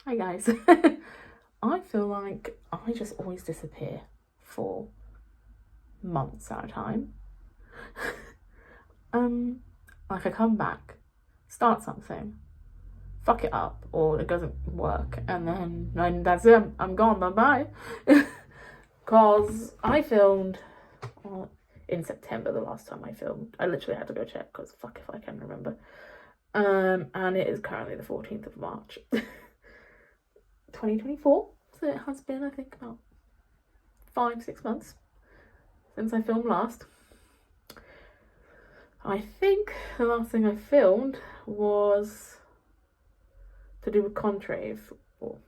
Hi guys. I feel like I just always disappear for months at a time. Like I come back, start something, fuck it up, or it doesn't work, and then that's it. I'm gone. Bye bye. Cause I filmed in September the last time I filmed. I literally had to go check because fuck if I can remember. And it is currently the 14th of March. 2024. So it has been, I think, about 5-6 months since I filmed last. I think the last thing I filmed was to do with Contrave, or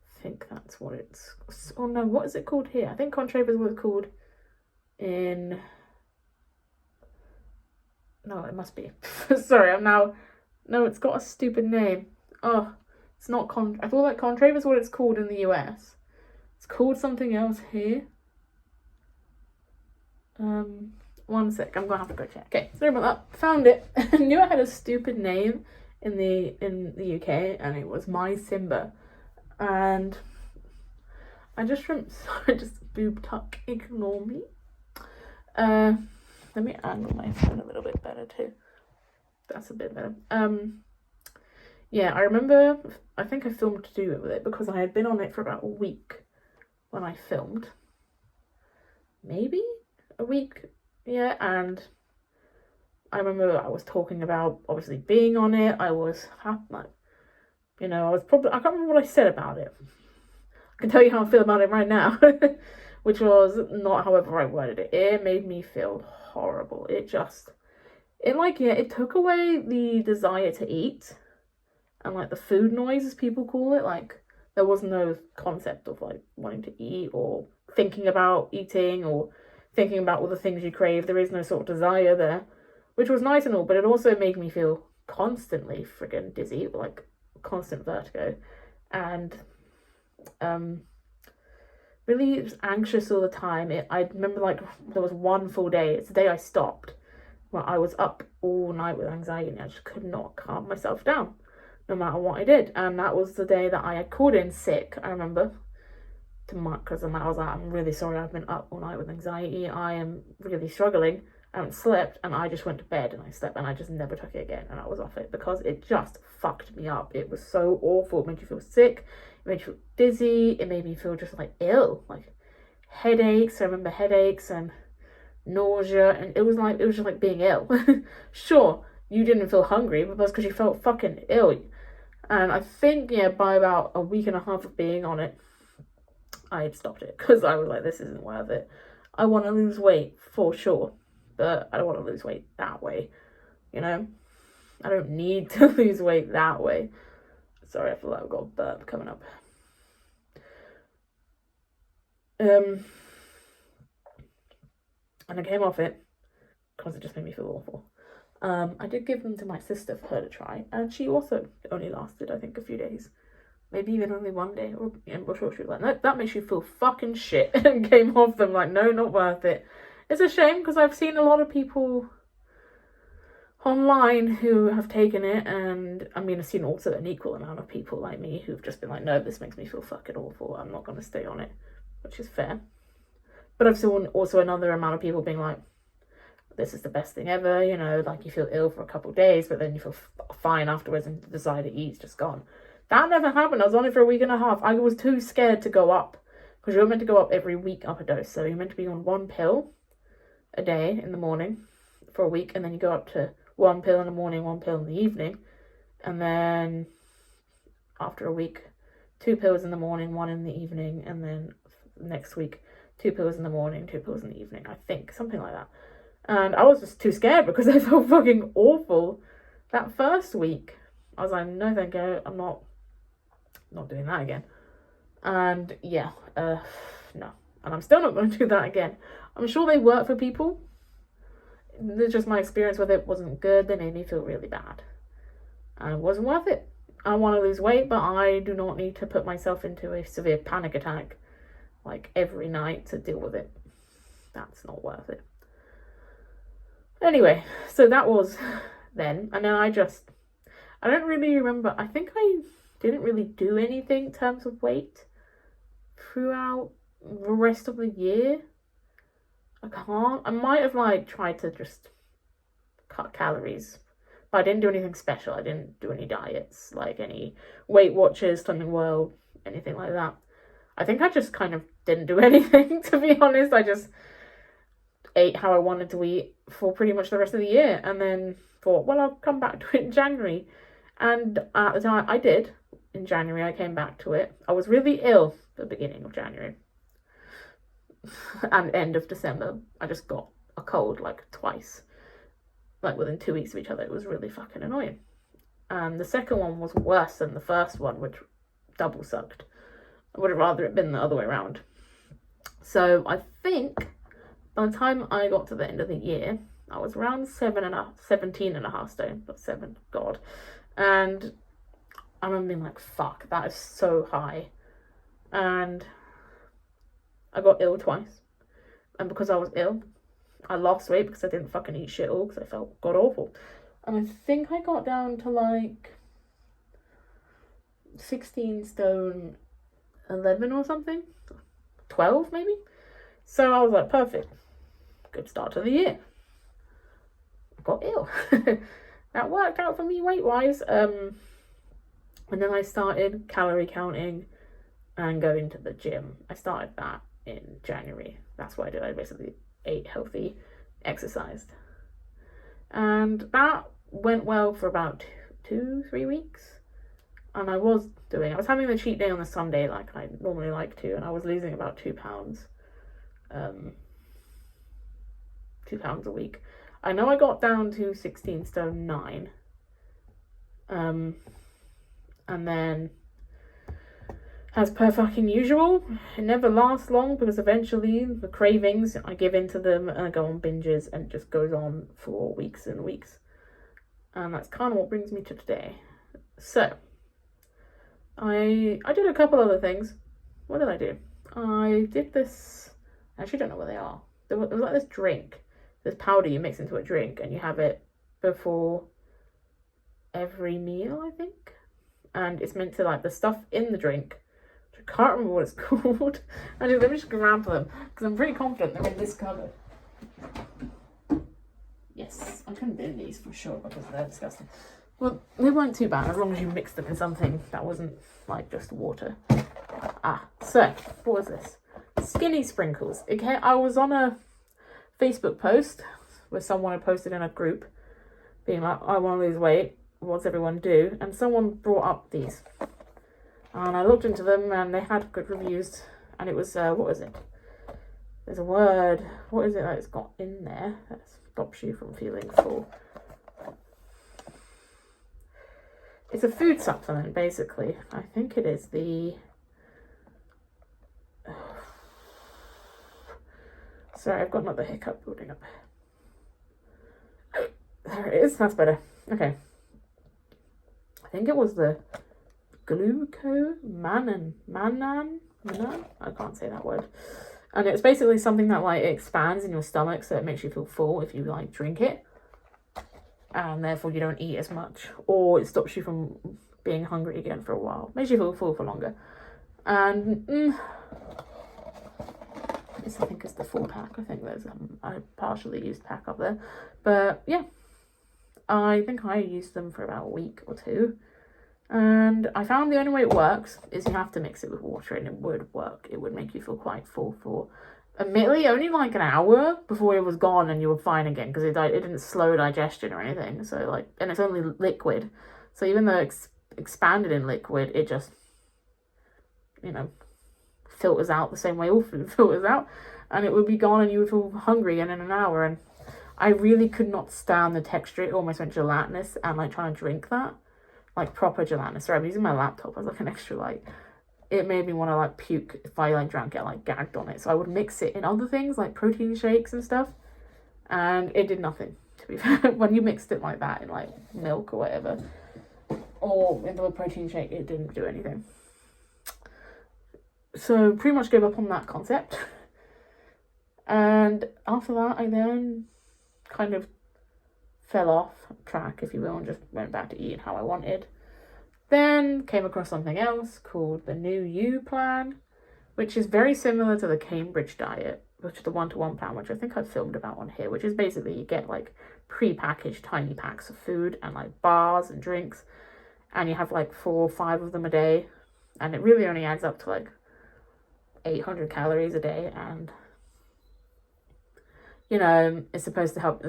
I think that's what it's. Oh no, what is it called here? I think Contrave is what it's called in. No, it must be. Sorry, I'm now. No, it's got a stupid name. Oh, it's not I thought like Contrave is what it's called in the US. It's called something else here. One sec, I'm gonna have to go check. Okay, sorry about that. Found it. I knew it had a stupid name in the UK, and it was My Simba. And I just sorry, just boob tuck, ignore me. Let me angle my phone a little bit better too. That's a bit better. Yeah, I remember, I think I filmed to do it with it because I had been on it for about a week when I filmed. Maybe a week, yeah, and I remember I was talking about obviously being on it. I was like, I can't remember what I said about it. I can tell you how I feel about it right now, which was not however I worded it. It made me feel horrible. It took away the desire to eat and like the food noise, as people call it. Like there was no concept of like wanting to eat or thinking about eating or thinking about all the things you crave. There is no sort of desire there, which was nice and all, but it also made me feel constantly friggin' dizzy, like constant vertigo, and really anxious all the time. I remember like there was one full day, it's the day I stopped, where I was up all night with anxiety and I just could not calm myself down, no matter what I did. And that was the day that I had called in sick, I remember, to Mark, because I was like, I'm really sorry, I've been up all night with anxiety, I am really struggling, I haven't slept, and I just went to bed and I slept and I just never took it again, and I was off it because it just fucked me up. It was so awful. It made you feel sick, it made you feel dizzy, it made me feel just like ill, like headaches. I remember headaches and nausea, and it was just like being ill. Sure, you didn't feel hungry, but that's because you felt fucking ill. And I think, yeah, by about a week and a half of being on it, I had stopped it because I was like, this isn't worth it. I want to lose weight for sure, but I don't want to lose weight that way, I don't need to lose weight that way. Sorry, I feel like I've got a burp coming up. And I came off it because it just made me feel awful. I did give them to my sister for her to try, and she also only lasted, I think, a few days. Maybe even only one day, or I'm sure she was like, no, that makes you feel fucking shit, and came off them like, no, not worth it. It's a shame because I've seen a lot of people online who have taken it, and I mean, I've seen also an equal amount of people like me who've just been like, no, this makes me feel fucking awful, I'm not going to stay on it, which is fair. But I've seen also another amount of people being like, this is the best thing ever, like you feel ill for a couple of days, but then you feel fine afterwards and the desire to eat is just gone. That never happened. I was on it for a week and a half. I was too scared to go up, because you're meant to go up every week up a dose. So you're meant to be on one pill a day in the morning for a week, and then you go up to one pill in the morning, one pill in the evening, and then after a week, 2 pills in the morning, 1 in the evening, and then next week, 2 pills in the morning, 2 pills in the evening, I think, something like that. And I was just too scared because I felt fucking awful that first week. I was like, no thank you, I'm not doing that again. And yeah, no, and I'm still not going to do that again. I'm sure they work for people. It's just my experience with it wasn't good. They made me feel really bad, and it wasn't worth it. I want to lose weight, but I do not need to put myself into a severe panic attack like every night to deal with it. That's not worth it. Anyway, so that was then, and then I don't really remember. I think I didn't really do anything in terms of weight throughout the rest of the year. I might have like tried to just cut calories, but I didn't do anything special. I didn't do any diets, like any Weight Watchers, Slimming World, anything like that. I think I just kind of didn't do anything, to be honest. I just ate how I wanted to eat for pretty much the rest of the year, and then thought, well, I'll come back to it in January. And at the time I did, in January, I came back to it. I was really ill at the beginning of January and end of December. I just got a cold like twice, like within 2 weeks of each other. It was really fucking annoying. And the second one was worse than the first one, which double sucked. I would have rather it been the other way around. So I think by the time I got to the end of the year, I was around 17 and a half stone, not 7, God. And I remember being like, fuck, that is so high. And I got ill twice. And because I was ill, I lost weight because I didn't fucking eat shit all because I felt god awful. And I think I got down to like 16 stone 11 or something. 12 maybe. So I was like, perfect. Good start to the year. I got ill. That worked out for me weight-wise. And then I started calorie counting and going to the gym. I started that in January. That's what I did. I basically ate healthy, exercised. And that went well for about 2-3 weeks. And I was having the cheat day on the Sunday like I normally like to, and I was losing about 2 pounds. 2 pounds a week. I know I got down to 16 stone 9. And then, as per fucking usual, it never lasts long because eventually the cravings, I give into them and I go on binges, and it just goes on for weeks and weeks. And that's kind of what brings me to today. So, I did a couple other things. What did I do? I did this, I actually don't know where they are. There was like this drink, this powder you mix into a drink, and you have it before every meal, I think. And it's meant to, like, the stuff in the drink, which I can't remember what it's called. Actually, let me just grab them, because I'm pretty confident they're in this cupboard. Yes, I can bin these for sure, because they're disgusting. Well, they weren't too bad, as long as you mixed them in something that wasn't, like, just water. So, what was this? Skinny sprinkles. Okay, I was on a Facebook post where someone had posted in a group being like, I want to lose weight, what's everyone do? And someone brought up these, and I looked into them and they had good reviews. And it was what is it, there's a word, what is it that it's got in there that stops you from feeling full? It's a food supplement, basically. I think it is the sorry, I've got another hiccup building up. There it is. That's better. Okay. I think it was the glucomannan. I can't say that word. And it's basically something that like it expands in your stomach, so it makes you feel full if you like drink it, and therefore you don't eat as much, or it stops you from being hungry again for a while. Makes you feel full for longer. And this I think is the full pack. I think there's a partially used pack up there, but yeah, I think I used them for about a week or two, and I found the only way it works is you have to mix it with water, and it would work. It would make you feel quite full for, admittedly, only like an hour before it was gone and you were fine again, because it didn't slow digestion or anything. So like, and it's only liquid, so even though it's expanded in liquid, it just, you know, filters out the same way all food filters out, and it would be gone and you would feel hungry again in an hour. And I really could not stand the texture. It almost went gelatinous, and like trying to drink that, like proper gelatinous. Sorry, I'm using my laptop as like an extra light. It made me want to like puke if I like drank it, like gagged on it. So I would mix it in other things like protein shakes and stuff, and it did nothing, to be fair. When you mixed it like that in like milk or whatever, or into a protein shake, it didn't do anything. So pretty much gave up on that concept. And after that, I then kind of fell off track, if you will, and just went back to eating how I wanted. Then came across something else called the New You plan, which is very similar to the Cambridge diet, which is the 1-to-1 plan, which I think I've filmed about on here, which is basically you get like pre-packaged tiny packs of food and like bars and drinks, and you have like 4 or 5 of them a day, and it really only adds up to like 800 calories a day, and you know, it's supposed to help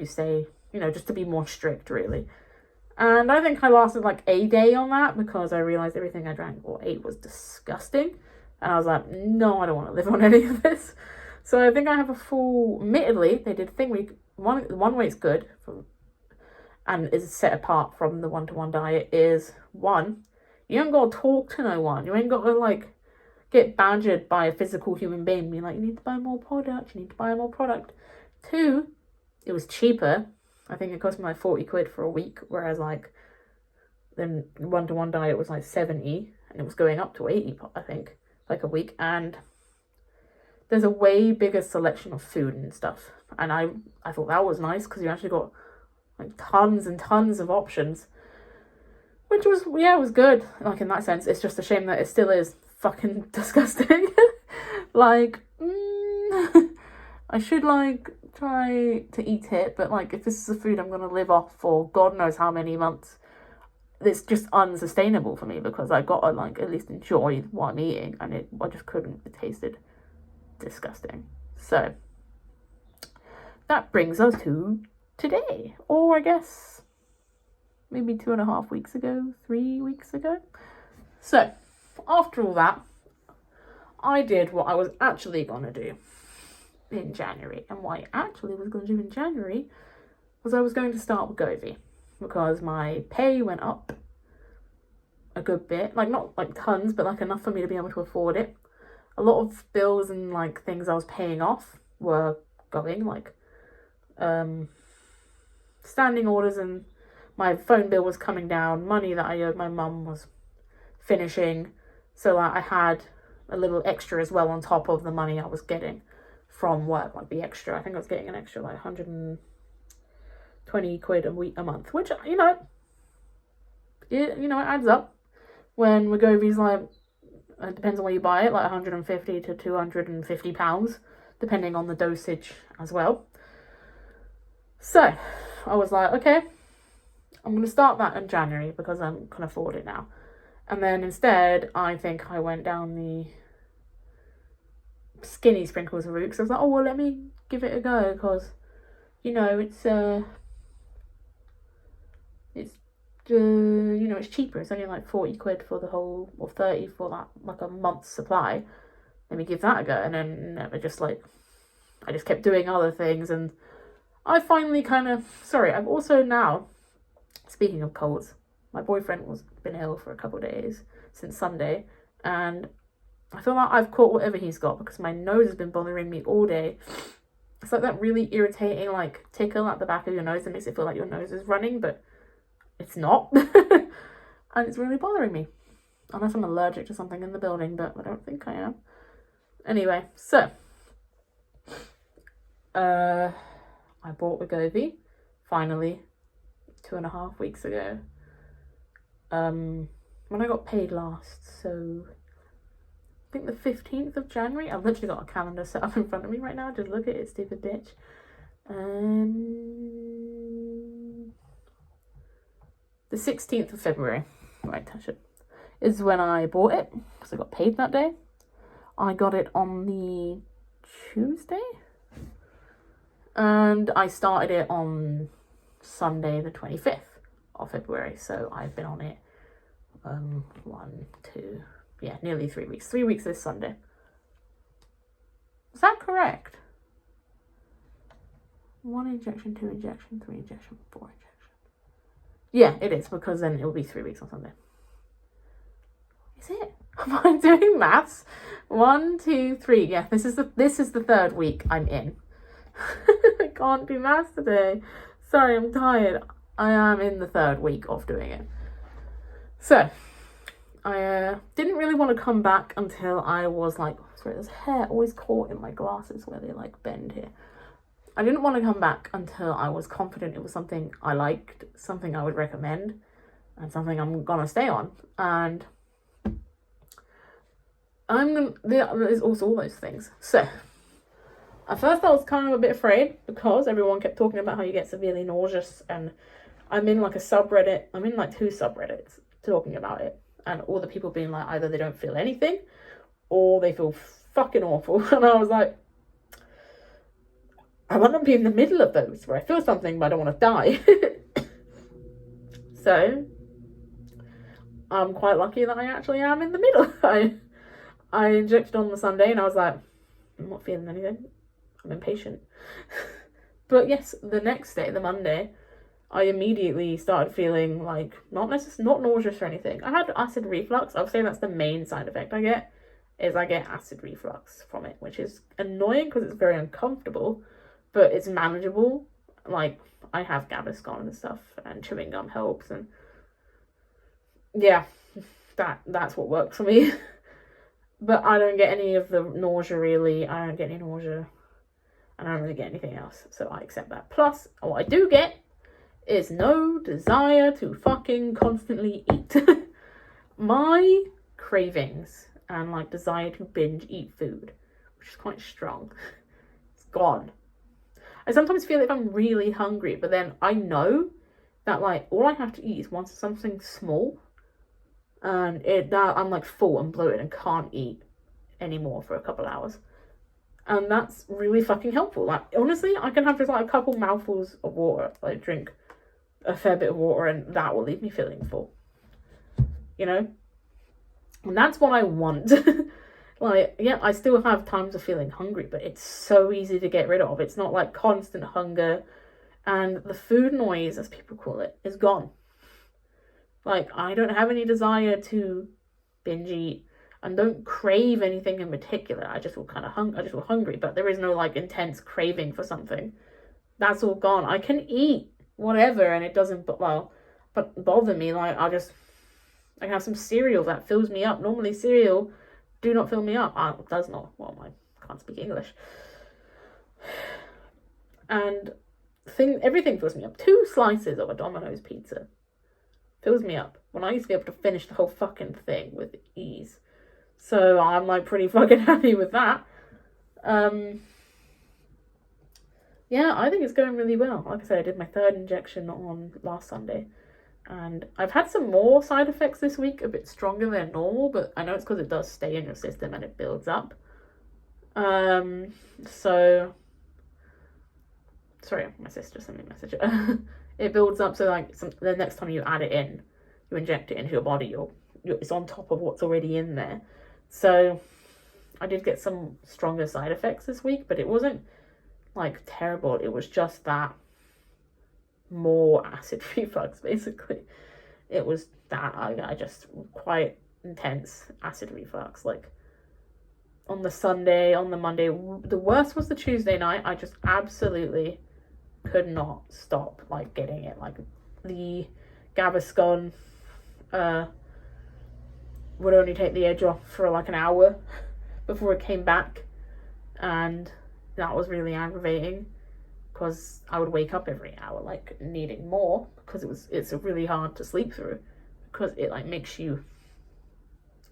you stay, you know, just to be more strict really. And I think I lasted like a day on that because I realized everything I drank or ate was disgusting. And I was like, no, I don't want to live on any of this. So I think I have a full, admittedly, they did a thing week. One way it's good and is set apart from the 1-to-1 diet is, one, you ain't got to talk to no one. You ain't got to like get badgered by a physical human being. Be like, you need to buy more product. You need to buy more product. 2, it was cheaper. I think it cost me like 40 quid for a week, whereas like then 1-to-1 diet was like 70 and it was going up to 80, I think, like a week. And there's a way bigger selection of food and stuff. And I thought that was nice because you actually got like tons and tons of options, which was, yeah, it was good. Like in that sense, it's just a shame that it still is fucking disgusting. Like, I should like try to eat it, but like if this is the food I'm gonna live off for God knows how many months, it's just unsustainable for me because I gotta like at least enjoy what I'm eating, and I just couldn't. It tasted disgusting. So that brings us to today, or I guess maybe 2.5 weeks ago, 3 weeks ago. So after all that, I did what I was actually gonna do in January. And what I actually was going to do in January was I was going to start Wegovy because my pay went up a good bit, like not like tons, but like enough for me to be able to afford it. A lot of bills and like things I was paying off were going, like standing orders, and my phone bill was coming down, money that I owed my mum was finishing, so like I had a little extra as well on top of the money I was getting from work, like the extra. I think I was getting an extra like 120 quid a month, which, you know, it adds up. When Wegovy's like, it depends on where you buy it, like 150 to 250 pounds, depending on the dosage as well. So I was like, okay, I'm going to start that in January because I can afford it now. And then instead, I think I went down the skinny sprinkles route, because I was like, oh well, let me give it a go because, you know, it's it's cheaper. It's only like 40 quid for the whole, or 30 for that, like a month's supply. Let me give that a go. And then I just kept doing other things, and I finally I've also now, speaking of colds, my boyfriend been ill for a couple of days since Sunday, and I feel like I've caught whatever he's got because my nose has been bothering me all day. It's like that really irritating like tickle at the back of your nose that makes it feel like your nose is running, but it's not. And it's really bothering me. Unless I'm allergic to something in the building, but I don't think I am. Anyway, so I bought Wegovy finally 2.5 weeks ago. When I got paid last, so I think the 15th of January. I've literally got a calendar set up in front of me right now. Just look at it, stupid bitch. The 16th of February, right, touch it, is when I bought it because I got paid that day. I got it on the Tuesday, and I started it on Sunday the 25th of February. So I've been on it nearly 3 weeks. 3 weeks this Sunday. Is that correct? 1 injection, 2 injection, 3 injection, 4 injection. Yeah, it is, because then it will be 3 weeks on Sunday. Is it? Am I doing maths? 1, 2, 3. Yeah, this is the third week I'm in. I can't do maths today. Sorry, I'm tired. I am in the third week of doing it. So I didn't really want to come back until I was like, sorry, there's hair always caught in my glasses where they like bend here. I didn't want to come back until I was confident it was something I liked, something I would recommend. and something I'm gonna stay on. And there's also all those things. So at first I was kind of a bit afraid because everyone kept talking about how you get severely nauseous, and I'm in like a subreddit. I'm in like 2 subreddits talking about it, and all the people being like either they don't feel anything or they feel fucking awful. And I was like, I want to be in the middle of those where I feel something but I don't want to die. So I'm quite lucky that I actually am in the middle. I injected on the Sunday and I was like, I'm not feeling anything. I'm impatient. But yes, the next day, the Monday, I immediately started feeling like not nauseous or anything. I had acid reflux. I would say that's the main side effect I get acid reflux from it, which is annoying because it's very uncomfortable, but it's manageable. Like, I have Gaviscon and stuff, and chewing gum helps, and yeah, that's what works for me. But I don't get any of the nausea, really. I don't get any nausea, and I don't really get anything else, so I accept that. Plus, what I do get is no desire to fucking constantly eat. My cravings and like desire to binge eat food, which is quite strong, it's gone. I sometimes feel if I'm really hungry, but then I know that like all I have to eat is once something small, and I'm like full and bloated and can't eat anymore for a couple hours, and that's really fucking helpful. Like, honestly, I can have just like a couple mouthfuls of water, like drink a fair bit of water, and that will leave me feeling full, you know. And that's what I want. Like, yeah, I still have times of feeling hungry, but it's so easy to get rid of. It's not like constant hunger, and the food noise, as people call it, is gone. Like, I don't have any desire to binge eat and don't crave anything in particular. I just feel kind of I just feel hungry, but there is no like intense craving for something. That's all gone. I can eat whatever and it doesn't bother me. Like, I can have some cereal that fills me up. Normally cereal do not fill me up. It does not. Well, I can't speak English. And everything fills me up. 2 slices of a Domino's pizza fills me up, when I used to be able to finish the whole fucking thing with ease. So I'm like pretty fucking happy with that. Yeah, I think it's going really well. Like I said, I did my 3rd injection on last Sunday, and I've had some more side effects this week, a bit stronger than normal, but I know it's because it does stay in your system and it builds up. So sorry, my sister sent me a message. It builds up, so like the next time you add it in, you inject it into your body, it's on top of what's already in there. So I did get some stronger side effects this week, but it wasn't like terrible. It was just that more acid reflux, basically. It was that I just quite intense acid reflux. Like, on the Sunday, on the Monday, the worst was the Tuesday night. I just absolutely could not stop like getting it. Like, the Gaviscon would only take the edge off for like an hour before it came back, and that was really aggravating because I would wake up every hour like needing more, because it's really hard to sleep through, because it like makes you,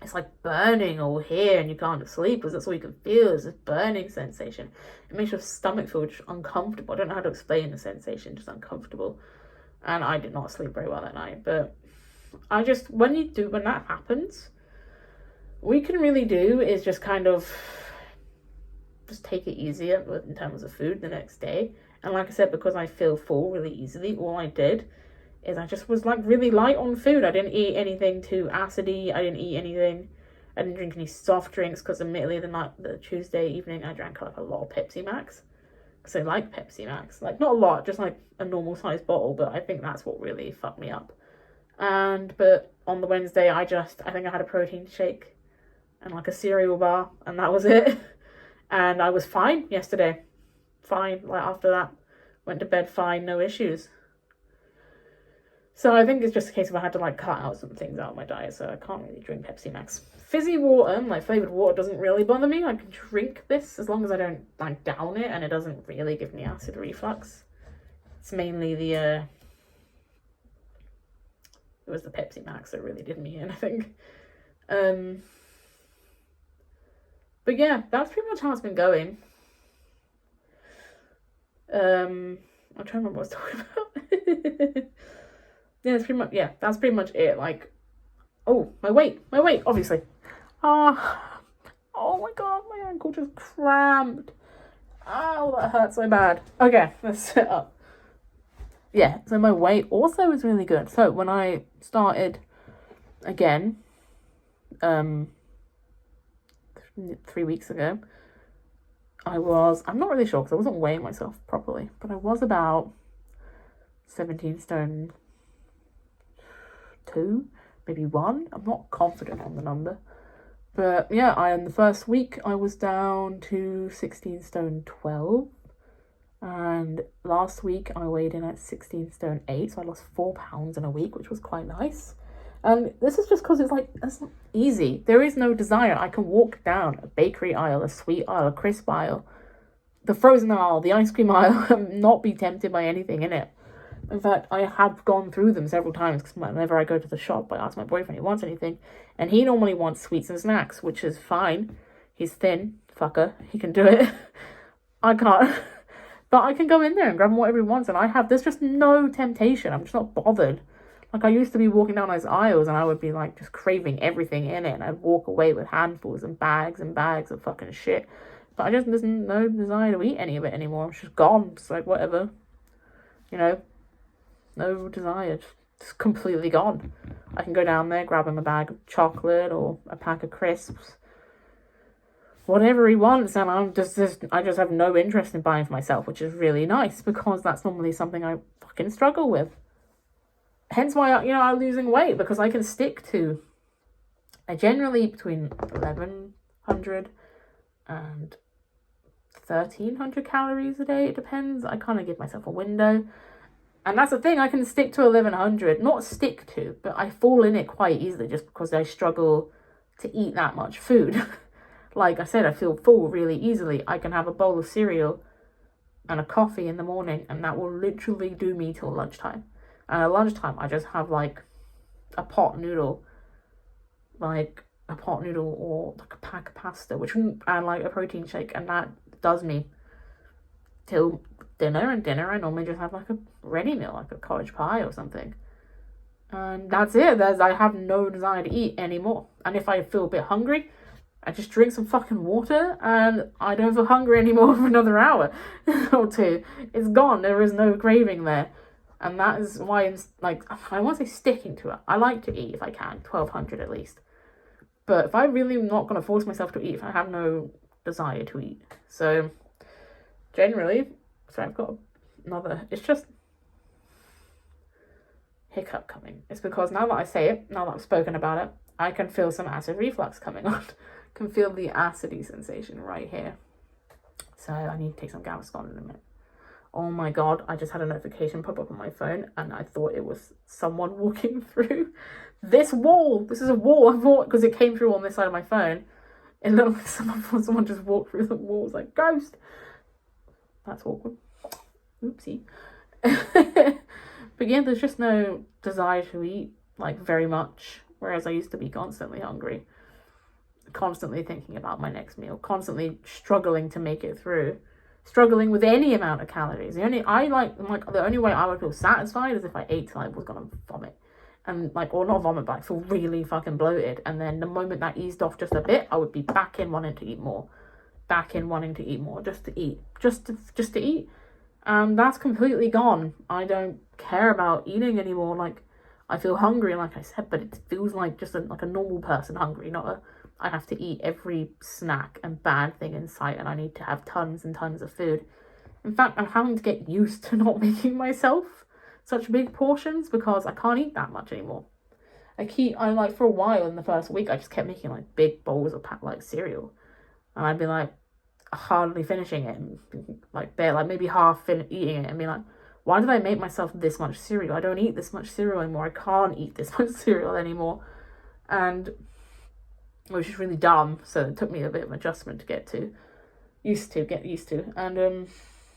it's like burning all here and you can't sleep because that's all you can feel is this burning sensation. It makes your stomach feel just uncomfortable. I don't know how to explain the sensation, just uncomfortable. And I did not sleep very well that night. But I just, when that happens, what you can really do is just kind of just take it easier in terms of food the next day. And like I said, because I feel full really easily, all I did is I just was like really light on food. I didn't eat anything too acidy. I didn't drink any soft drinks, because admittedly the Tuesday evening I drank like a lot of Pepsi Max, because I like Pepsi Max. Like, not a lot, just like a normal sized bottle, but I think that's what really fucked me up. But on the Wednesday I think I had a protein shake and like a cereal bar, and that was it. And I was fine yesterday. Fine. Like, after that, went to bed fine, no issues. So I think it's just a case of I had to like cut out some things out of my diet, so I can't really drink Pepsi Max. Fizzy water, like flavoured water, doesn't really bother me. I can drink this as long as I don't like down it and it doesn't really give me acid reflux. It's mainly the It was the Pepsi Max that really did me in, I think. But yeah, that's pretty much how it's been going. I'm trying to remember what I was talking about. Yeah, that's pretty much it. Like, oh, my weight, obviously. Oh my god, my ankle just cramped. Oh, that hurts so bad. Okay, let's sit up. Yeah, so my weight also is really good. So when I started again, 3 weeks ago, I'm not really sure because I wasn't weighing myself properly, but I was about 17 stone 2, maybe 1. I'm not confident on the number. But yeah, in the first week I was down to 16 stone 12. And last week I weighed in at 16 stone 8, so I lost 4 pounds in a week, which was quite nice. And this is just because it's easy. There is no desire. I can walk down a bakery aisle, a sweet aisle, a crisp aisle, the frozen aisle, the ice cream aisle, and not be tempted by anything in it. In fact, I have gone through them several times because whenever I go to the shop, I ask my boyfriend if he wants anything, and he normally wants sweets and snacks, which is fine. He's thin, fucker. He can do it. I can't. But I can go in there and grab him whatever he wants, and there's just no temptation. I'm just not bothered. Like, I used to be walking down those aisles, and I would be, like, just craving everything in it, and I'd walk away with handfuls and bags of fucking shit. But there's no desire to eat any of it anymore. It's just gone. It's like, whatever. You know? No desire, just completely gone. I can go down there, grab him a bag of chocolate or a pack of crisps, whatever he wants, and I just have no interest in buying for myself, which is really nice because that's normally something I fucking struggle with. Hence why I'm losing weight, because I can stick to generally between 1,100 and 1,300 calories a day. It depends. I kind of give myself a window. And that's the thing, I can stick to 1,100, not stick to, but I fall in it quite easily just because I struggle to eat that much food. Like I said, I feel full really easily. I can have a bowl of cereal and a coffee in the morning, and that will literally do me till lunchtime. And at lunchtime, I just have like a pot noodle or like a pack of pasta, and like a protein shake, and that does me till dinner. And dinner, I normally just have like a ready meal, like a cottage pie or something. And that's it. I have no desire to eat anymore. And if I feel a bit hungry, I just drink some fucking water, and I don't feel hungry anymore for another hour or two. It's gone. There is no craving there. And that is why I'm like, I won't say sticking to it. I like to eat if I can, 1,200 at least. But if I really am not going to force myself to eat, if I have no desire to eat. So generally, I've got it's just hiccup coming. It's because now that I say it, now that I've spoken about it, I can feel some acid reflux coming on. Can feel the acidy sensation right here. So I need to take some Gaviscon in a minute. Oh my god, I just had a notification pop up on my phone, and I thought it was someone walking through this wall. This is a wall, I thought, because it came through on this side of my phone. It looked like someone just walked through the wall. It's like, ghost. That's awkward. Oopsie. But yeah, there's just no desire to eat, like, very much. Whereas I used to be constantly hungry. Constantly thinking about my next meal. Constantly struggling to make it through. Struggling with any amount of calories. The only way I would feel satisfied is if I ate till I was gonna vomit. And or not vomit, but I feel really fucking bloated. And then the moment that eased off just a bit, I would be back in wanting to eat more. Just to eat. Just to eat. And that's completely gone. I don't care about eating anymore. Like, I feel hungry, like I said, but it feels like just like a normal person hungry, not I have to eat every snack and bad thing in sight, and I need to have tons and tons of food. In fact, I'm having to get used to not making myself such big portions because I can't eat that much anymore. For a while in the first week, I just kept making like big bowls of cereal, and I'd be like hardly finishing it, and maybe half eating it, and be like, why did I make myself this much cereal? I don't eat this much cereal anymore. I can't eat this much cereal anymore. And it was just really dumb. So it took me a bit of adjustment to get used to. And,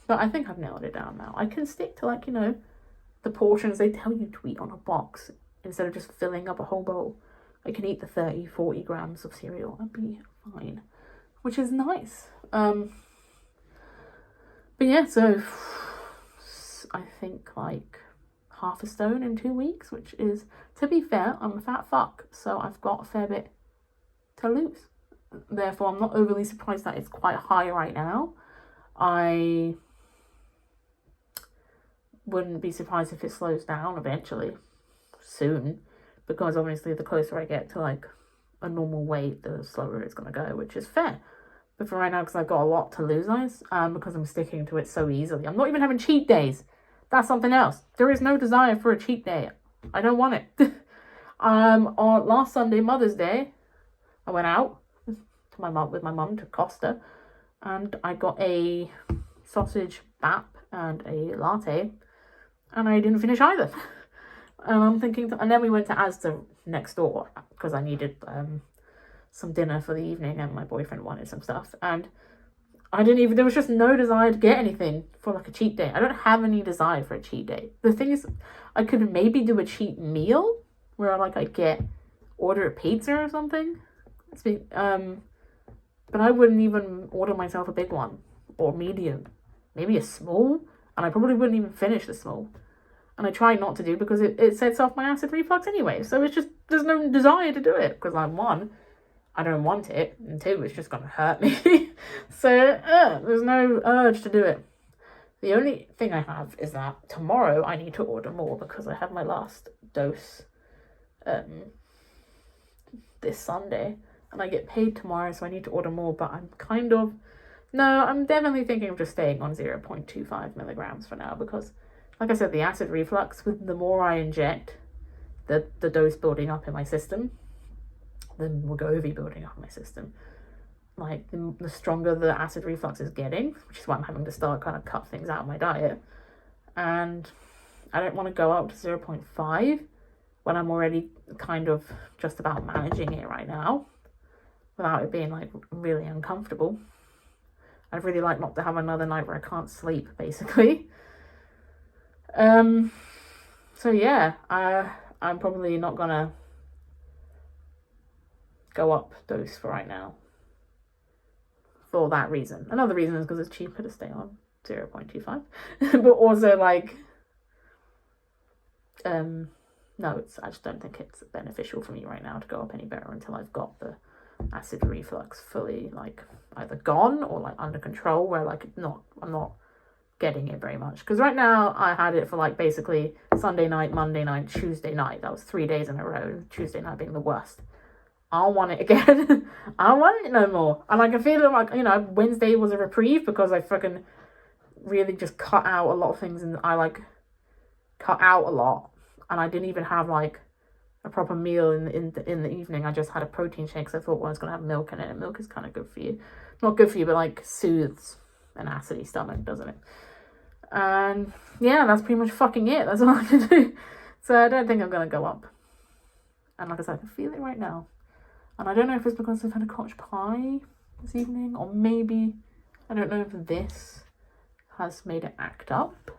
but I think I've nailed it down now. I can stick to the portions they tell you to eat on a box. instead of just filling up a whole bowl. I can eat the 30-40 grams of cereal and be fine, which is nice. But yeah, so I think like half a stone in 2 weeks, which is, to be fair, I'm a fat fuck, so I've got a fair bit to lose. Therefore, I'm not overly surprised that it's quite high right now. I wouldn't be surprised if it slows down eventually, soon, because obviously the closer I get to like a normal weight, the slower it's going to go, which is fair. But for right now, because I've got a lot to lose, because I'm sticking to it so easily. I'm not even having cheat days. That's something else. There is no desire for a cheat day. I don't want it. On last Sunday, Mother's Day, I went out with my mum to Costa, and I got a sausage bap and a latte, and I didn't finish either. And I'm thinking, and then we went to Asda next door because I needed some dinner for the evening, and my boyfriend wanted some stuff, and there was just no desire to get anything for like a cheat day. I don't have any desire for a cheat day. The thing is, I could maybe do a cheat meal where like I order a pizza or something. But I wouldn't even order myself a big one or medium, maybe a small, and I probably wouldn't even finish the small. And I try not to do because it sets off my acid reflux anyway. So it's just, there's no desire to do it because one, I don't want it, and two, it's just going to hurt me. So there's no urge to do it. The only thing I have is that tomorrow I need to order more because I have my last dose this Sunday, and I get paid tomorrow, so I need to order more, but I'm definitely thinking of just staying on 0.25 milligrams for now, because like I said, the acid reflux, with the more I inject, the dose building up in my system, the Wegovy building up in my system, like the stronger the acid reflux is getting, which is why I'm having to start kind of cut things out of my diet. And I don't want to go up to 0.5 when I'm already kind of just about managing it right now without it being like really uncomfortable. I'd really like not to have another night where I can't sleep, basically. So yeah, I'm probably not gonna go up dose for right now for that reason. Another reason is because it's cheaper to stay on 0.25. But also like no, I just don't think it's beneficial for me right now to go up any better until I've got the acid reflux fully like either gone or like under control, where like I'm not getting it very much. Because right now I had it for like basically Sunday night, Monday night, Tuesday night. That was 3 days in a row, Tuesday night being the worst. I don't want it again. I don't want it no more. And I can feel like, Wednesday was a reprieve because I fucking really just cut out a lot of things, and I like cut out a lot, and I didn't even have like a proper meal in the evening. I just had a protein shake because I thought, well, I was going to have milk in it, and milk is kind of good for you. Not good for you, but like soothes an acidy stomach, doesn't it? And yeah, that's pretty much fucking it. That's all I can do. So I don't think I'm going to go up. And like I said, I can feel it right now. And I don't know if it's because I've had a cottage pie this evening, or maybe, I don't know if this has made it act up.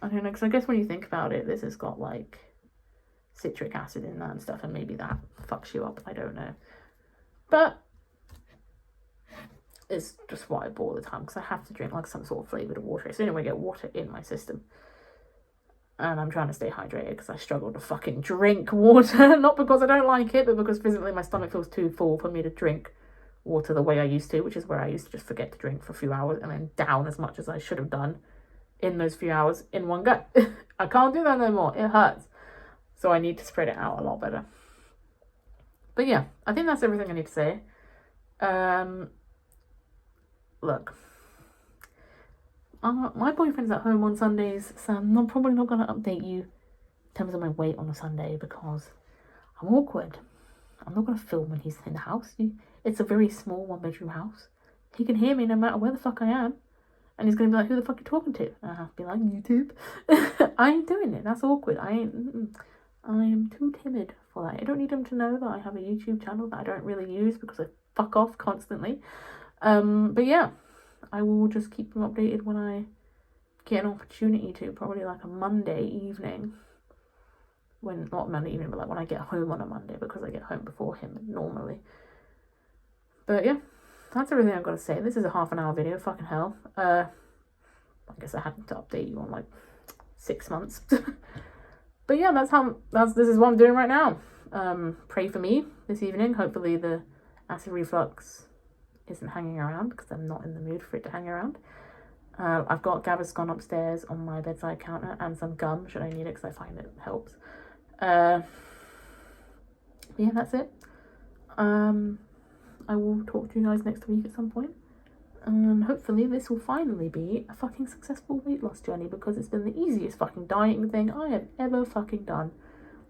I don't know, because I guess when you think about it, this has got like citric acid in that and stuff, and maybe that fucks you up. I don't know. But it's just what I bought all the time, because I have to drink like some sort of flavoured water. So anyway, I get water in my system. And I'm trying to stay hydrated because I struggle to fucking drink water. Not because I don't like it, but because physically my stomach feels too full for me to drink water the way I used to, which is where I used to just forget to drink for a few hours and then down as much as I should have done in those few hours in one go. I can't do that no more. It hurts. So I need to spread it out a lot better. But yeah, I think that's everything I need to say. Look. My boyfriend's at home on Sundays, so I'm probably not going to update you in terms of my weight on a Sunday because I'm awkward. I'm not going to film when he's in the house. It's a very small one-bedroom house. He can hear me no matter where the fuck I am. And he's going to be like, who the fuck are you talking to? And I have to be like, YouTube. I ain't doing it. That's awkward. I am too timid for that. I don't need him to know that I have a YouTube channel that I don't really use because I fuck off constantly. But yeah. I will just keep them updated when I get an opportunity to, probably like a Monday evening. when, not Monday evening, but like when I get home on a Monday, because I get home before him normally. But yeah, that's everything I've got to say. This is a half an hour video, fucking hell. I guess I hadn't to update you on like 6 months. But yeah, this is what I'm doing right now. Pray for me this evening. Hopefully the acid reflux isn't hanging around, because I'm not in the mood for it to hang around. I've got Gaviscon upstairs on my bedside counter and some gum should I need it, because I find it helps. Yeah, that's it. I will talk to you guys next week at some point. And hopefully this will finally be a fucking successful weight loss journey, because it's been the easiest fucking dieting thing I have ever fucking done.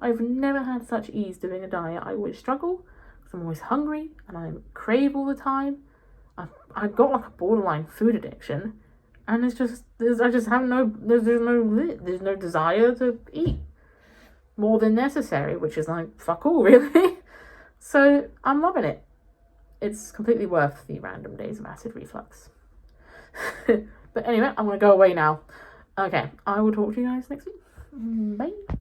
I've never had such ease doing a diet. I always struggle because I'm always hungry and I crave all the time. I've got like a borderline food addiction, and it's just I just have there's no desire to eat more than necessary, which is like fuck all really. So I'm loving it. It's completely worth the random days of acid reflux. But anyway, I'm gonna go away now. Okay, I will talk to you guys next week. Bye.